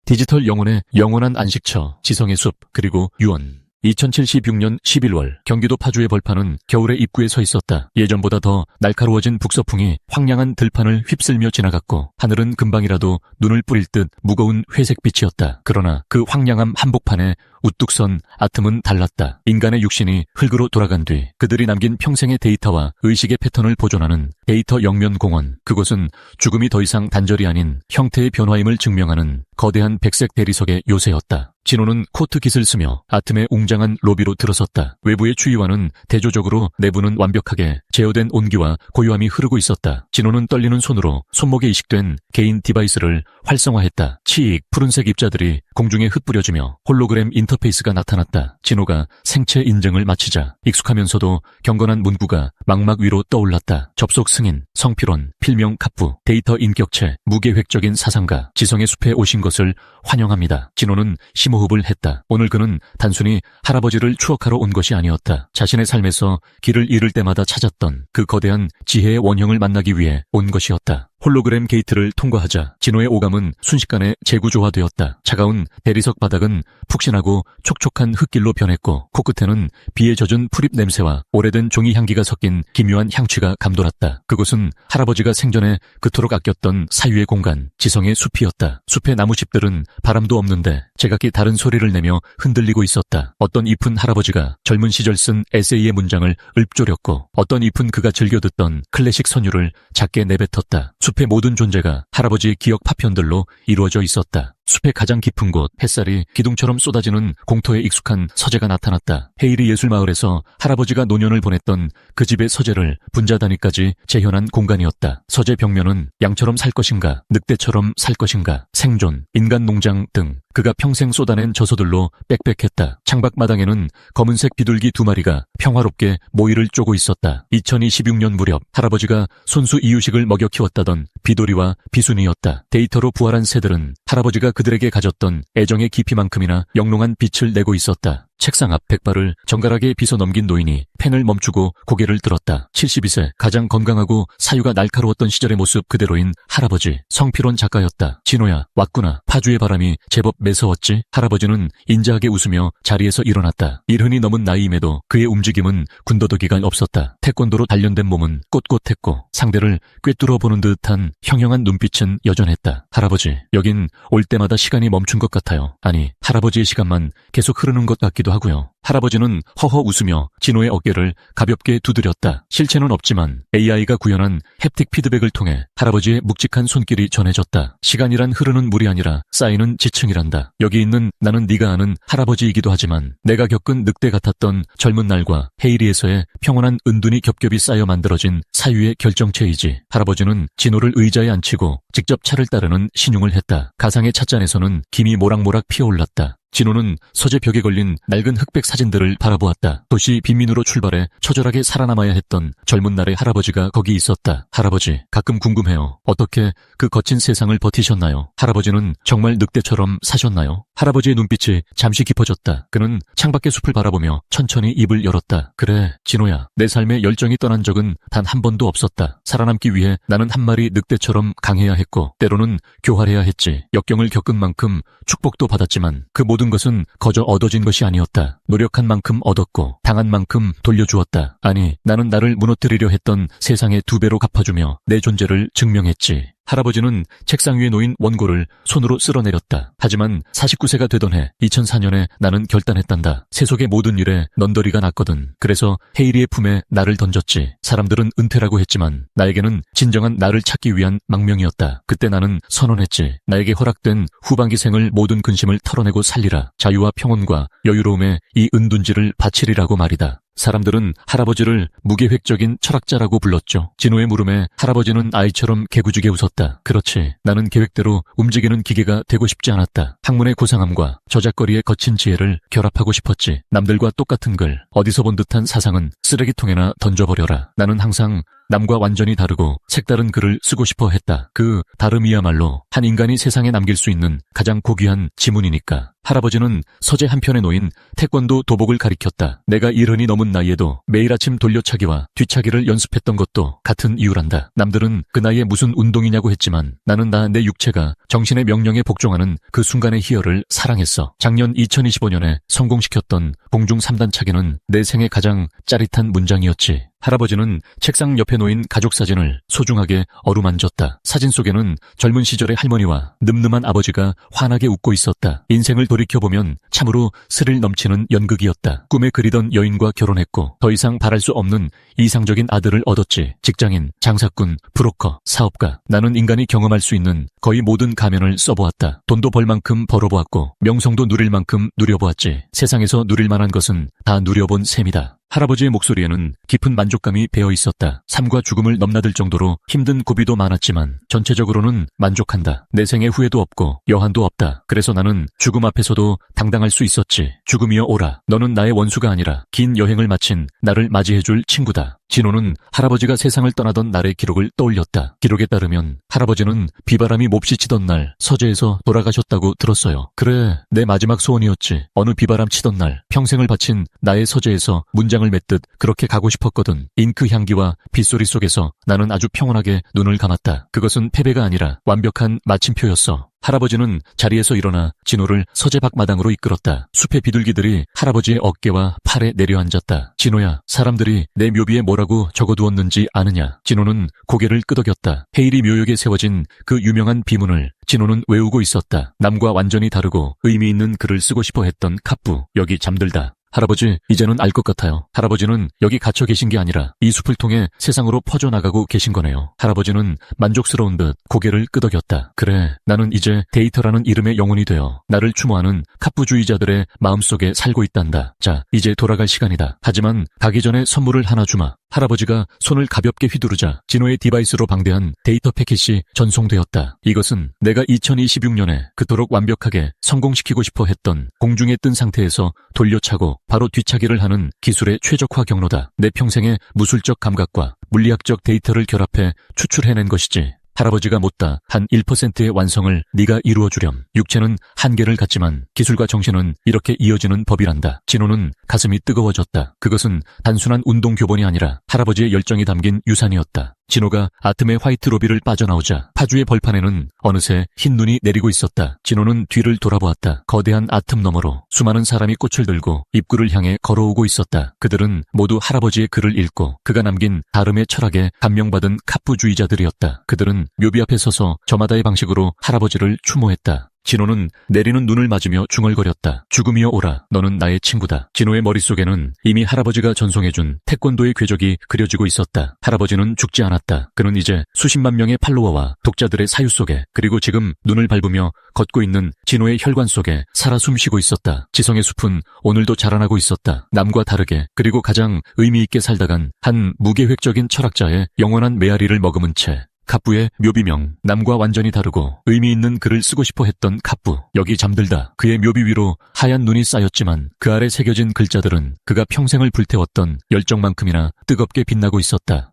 디지털 영혼의 영원한 안식처, 지성의 숲, 그리고 유언. 2076년 11월 경기도 파주의 벌판은 겨울의 입구에 서 있었다. 예전보다 더 날카로워진 북서풍이 황량한 들판을 휩쓸며 지나갔고 하늘은 금방이라도 눈을 뿌릴 듯 무거운 회색빛이었다. 그러나 그 황량함 한복판에 우뚝 선 아픔은 달랐다. 인간의 육신이 흙으로 돌아간 뒤 그들이 남긴 평생의 데이터와 의식의 패턴을 보존하는 데이터 영면공원. 그곳은 죽음이 더 이상 단절이 아닌 형태의 변화임을 증명하는 거대한 백색 대리석의 요새였다. 진호는 코트 깃을 쓰며 아틈의 웅장한 로비로 들어섰다. 외부의 추위와는 대조적으로 내부는 완벽하게 제어된 온기와 고요함이 흐르고 있었다. 진호는 떨리는 손으로 손목에 이식된 개인 디바이스를 활성화했다. 치익 푸른색 입자들이 공중에 흩뿌려지며 홀로그램 인터페이스가 나타났다. 진호가 생체 인증을 마치자 익숙하면서도 경건한 문구가 망막 위로 떠올랐다. 접속 승인, 성필원, 필명 갑부, 데이터 인격체, 무계획적인 사상가, 지성의 숲에 오신 것을 환영합니다. 진호는 심호흡을 했다. 오늘 그는 단순히 할아버지를 추억하러 온 것이 아니었다. 자신의 삶에서 길을 잃을 때마다 찾았던 그 거대한 지혜의 원형을 만나기 위해 온 것이었다. 홀로그램 게이트를 통과하자 진호의 오감은 순식간에 재구조화되었다. 차가운 대리석 바닥은 푹신하고 촉촉한 흙길로 변했고 코끝에는 비에 젖은 풀잎 냄새와 오래된 종이 향기가 섞인 기묘한 향취가 감돌았다. 그곳은 할아버지가 생전에 그토록 아꼈던 사유의 공간, 지성의 숲이었다. 숲의 나무집들은 바람도 없는데 제각기 다른 소리를 내며 흔들리고 있었다. 어떤 잎은 할아버지가 젊은 시절 쓴 에세이의 문장을 읊조렸고 어떤 잎은 그가 즐겨 듣던 클래식 선율을 작게 내뱉었다. 숲의 모든 존재가 할아버지의 기억 파편들로 이루어져 있었다. 숲의 가장 깊은 곳, 햇살이 기둥처럼 쏟아지는 공터에 익숙한 서재가 나타났다. 헤이리 예술마을에서 할아버지가 노년을 보냈던 그 집의 서재를 분자 단위까지 재현한 공간이었다. 서재 벽면은 양처럼 살 것인가, 늑대처럼 살 것인가, 생존, 인간 농장 등 그가 평생 쏟아낸 저서들로 빽빽했다. 창밖 마당에는 검은색 비둘기 2마리가 평화롭게 모이를 쪼고 있었다. 2026년 무렵 할아버지가 손수 이유식을 먹여 키웠다던 비돌이와 비순이었다. 데이터로 부활한 새들은 할아버지가 그들에게 가졌던 애정의 깊이만큼이나 영롱한 빛을 내고 있었다. 책상 앞 백발을 정갈하게 빗어 넘긴 노인이 펜을 멈추고 고개를 들었다. 72세, 가장 건강하고 사유가 날카로웠던 시절의 모습 그대로인 할아버지. 성필원 작가였다. 진호야, 왔구나. 파주의 바람이 제법 매서웠지? 할아버지는 인자하게 웃으며 자리에서 일어났다. 일흔이 넘은 나이임에도 그의 움직임은 군더더기가 없었다. 태권도로 단련된 몸은 꼿꼿했고 상대를 꿰뚫어 보는 듯한 형형한 눈빛은 여전했다. 할아버지, 여긴 올 때마다 시간이 멈춘 것 같아요. 아니, 할아버지의 시간만 계속 흐르는 것 같기도 하고요. 할아버지는 허허 웃으며 진호의 어깨를 가볍게 두드렸다. 실체는 없지만 AI가 구현한 햅틱 피드백을 통해 할아버지의 묵직한 손길이 전해졌다. 시간이란 흐르는 물이 아니라 쌓이는 지층이란다. 여기 있는 나는 네가 아는 할아버지이기도 하지만 내가 겪은 늑대 같았던 젊은 날과 헤이리에서의 평온한 은둔이 겹겹이 쌓여 만들어진 사유의 결정체이지. 할아버지는 진호를 의자에 앉히고 직접 차를 따르는 신용을 했다. 가상의 찻잔에서는 김이 모락모락 피어올랐다. 진호는 서재 벽에 걸린 낡은 흑백 사진들을 바라보았다. 도시 빈민으로 출발해 처절하게 살아남아야 했던 젊은 날의 할아버지가 거기 있었다. 할아버지, 가끔 궁금해요. 어떻게 그 거친 세상을 버티셨나요? 할아버지는 정말 늑대처럼 사셨나요? 할아버지의 눈빛이 잠시 깊어졌다. 그는 창밖의 숲을 바라보며 천천히 입을 열었다. 그래, 진호야. 내 삶에 열정이 떠난 적은 단 한 번도 없었다. 살아남기 위해 나는 한 마리 늑대처럼 강해야 했고 때로는 교활해야 했지. 역경을 겪은 만큼 축복도 받았지만 그 모든 것은 거저 얻어진 것이 아니었다. 노력한 만큼 얻었고 당한 만큼 돌려주었다. 아니, 나는 나를 무너뜨리려 했던 세상의 2배로 갚아주며 내 존재를 증명했지. 할아버지는 책상 위에 놓인 원고를 손으로 쓸어내렸다. 하지만 49세가 되던 해 2004년에 나는 결단했단다. 세속의 모든 일에 넌더리가 났거든. 그래서 헤이리의 품에 나를 던졌지. 사람들은 은퇴라고 했지만 나에게는 진정한 나를 찾기 위한 망명이었다. 그때 나는 선언했지. 나에게 허락된 후반기 생을 모든 근심을 털어내고 살리라. 자유와 평온과 여유로움에 이 은둔지를 바치리라고 말이다. 사람들은 할아버지를 무계획적인 철학자라고 불렀죠. 진호의 물음에 할아버지는 아이처럼 개구지게 웃었다. 그렇지. 나는 계획대로 움직이는 기계가 되고 싶지 않았다. 학문의 고상함과 저작거리의 거친 지혜를 결합하고 싶었지. 남들과 똑같은 글, 어디서 본 듯한 사상은 쓰레기통에나 던져버려라. 나는 항상 남과 완전히 다르고 색다른 글을 쓰고 싶어 했다. 그 다름이야말로 한 인간이 세상에 남길 수 있는 가장 고귀한 지문이니까. 할아버지는 서재 한편에 놓인 태권도 도복을 가리켰다. 내가 70이 넘은 나이에도 매일 아침 돌려차기와 뒤차기를 연습했던 것도 같은 이유란다. 남들은 그 나이에 무슨 운동이냐고 했지만 나는 내 육체가 정신의 명령에 복종하는 그 순간의 희열을 사랑했어. 작년 2025년에 성공시켰던 공중 3단 차기는 내 생애 가장 짜릿한 문장이었지. 할아버지는 책상 옆에 놓인 가족 사진을 소중하게 어루만졌다. 사진 속에는 젊은 시절의 할머니와 늠름한 아버지가 환하게 웃고 있었다. 인생을 돌이켜보면 참으로 스릴 넘치는 연극이었다. 꿈에 그리던 여인과 결혼했고 더 이상 바랄 수 없는 이상적인 아들을 얻었지. 직장인, 장사꾼, 브로커, 사업가. 나는 인간이 경험할 수 있는 거의 모든 가면을 써보았다. 돈도 벌 만큼 벌어보았고 명성도 누릴 만큼 누려보았지. 세상에서 누릴 만한 것은 다 누려본 셈이다. 할아버지의 목소리에는 깊은 만족감이 배어 있었다. 삶과 죽음을 넘나들 정도로 힘든 고비도 많았지만 전체적으로는 만족한다. 내 생에 후회도 없고 여한도 없다. 그래서 나는 죽음 앞에서도 당당할 수 있었지. 죽음이여 오라. 너는 나의 원수가 아니라 긴 여행을 마친 나를 맞이해줄 친구다. 진호는 할아버지가 세상을 떠나던 날의 기록을 떠올렸다. 기록에 따르면 할아버지는 비바람이 몹시 치던 날 서재에서 돌아가셨다고 들었어요. 그래, 내 마지막 소원이었지. 어느 비바람 치던 날 평생을 바친 나의 서재에서 문장을 맺듯 그렇게 가고 싶었거든. 잉크 향기와 빗소리 속에서 나는 아주 평온하게 눈을 감았다. 그것은 패배가 아니라 완벽한 마침표였어. 할아버지는 자리에서 일어나 진호를 서재 밖마당으로 이끌었다. 숲의 비둘기들이 할아버지의 어깨와 팔에 내려앉았다. 진호야, 사람들이 내 묘비에 뭐라고 적어두었는지 아느냐? 진호는 고개를 끄덕였다. 헤일이 묘역에 세워진 그 유명한 비문을 진호는 외우고 있었다. 남과 완전히 다르고 의미 있는 글을 쓰고 싶어 했던 카프. 여기 잠들다. 할아버지, 이제는 알 것 같아요. 할아버지는 여기 갇혀 계신 게 아니라 이 숲을 통해 세상으로 퍼져나가고 계신 거네요. 할아버지는 만족스러운 듯 고개를 끄덕였다. 그래, 나는 이제 데이터라는 이름의 영혼이 되어 나를 추모하는 카푸주의자들의 마음속에 살고 있단다. 자, 이제 돌아갈 시간이다. 하지만 가기 전에 선물을 하나 주마. 할아버지가 손을 가볍게 휘두르자 진호의 디바이스로 방대한 데이터 패킷이 전송되었다. 이것은 내가 2026년에 그토록 완벽하게 성공시키고 싶어 했던 공중에 뜬 상태에서 돌려차고 바로 뒤차기를 하는 기술의 최적화 경로다. 내 평생의 무술적 감각과 물리학적 데이터를 결합해 추출해낸 것이지. 할아버지가 못다 한 1%의 완성을 네가 이루어주렴. 육체는 한계를 갖지만 기술과 정신은 이렇게 이어지는 법이란다. 진호는 가슴이 뜨거워졌다. 그것은 단순한 운동 교본이 아니라 할아버지의 열정이 담긴 유산이었다. 진호가 아틈의 화이트 로비를 빠져나오자 파주의 벌판에는 어느새 흰 눈이 내리고 있었다. 진호는 뒤를 돌아보았다. 거대한 아틈 너머로 수많은 사람이 꽃을 들고 입구를 향해 걸어오고 있었다. 그들은 모두 할아버지의 글을 읽고 그가 남긴 다름의 철학에 감명받은 카푸주의자들이었다. 그들은 묘비 앞에 서서 저마다의 방식으로 할아버지를 추모했다. 진호는 내리는 눈을 맞으며 중얼거렸다. 죽음이여 오라. 너는 나의 친구다. 진호의 머릿속에는 이미 할아버지가 전송해준 태권도의 궤적이 그려지고 있었다. 할아버지는 죽지 않았다. 그는 이제 수십만 명의 팔로워와 독자들의 사유 속에 그리고 지금 눈을 밟으며 걷고 있는 진호의 혈관 속에 살아 숨쉬고 있었다. 지성의 숲은 오늘도 자라나고 있었다. 남과 다르게 그리고 가장 의미 있게 살다간 한 무계획적인 철학자의 영원한 메아리를 머금은 채 카프의 묘비명. 남과 완전히 다르고 의미 있는 글을 쓰고 싶어 했던 카프. 여기 잠들다. 그의 묘비 위로 하얀 눈이 쌓였지만 그 아래 새겨진 글자들은 그가 평생을 불태웠던 열정만큼이나 뜨겁게 빛나고 있었다.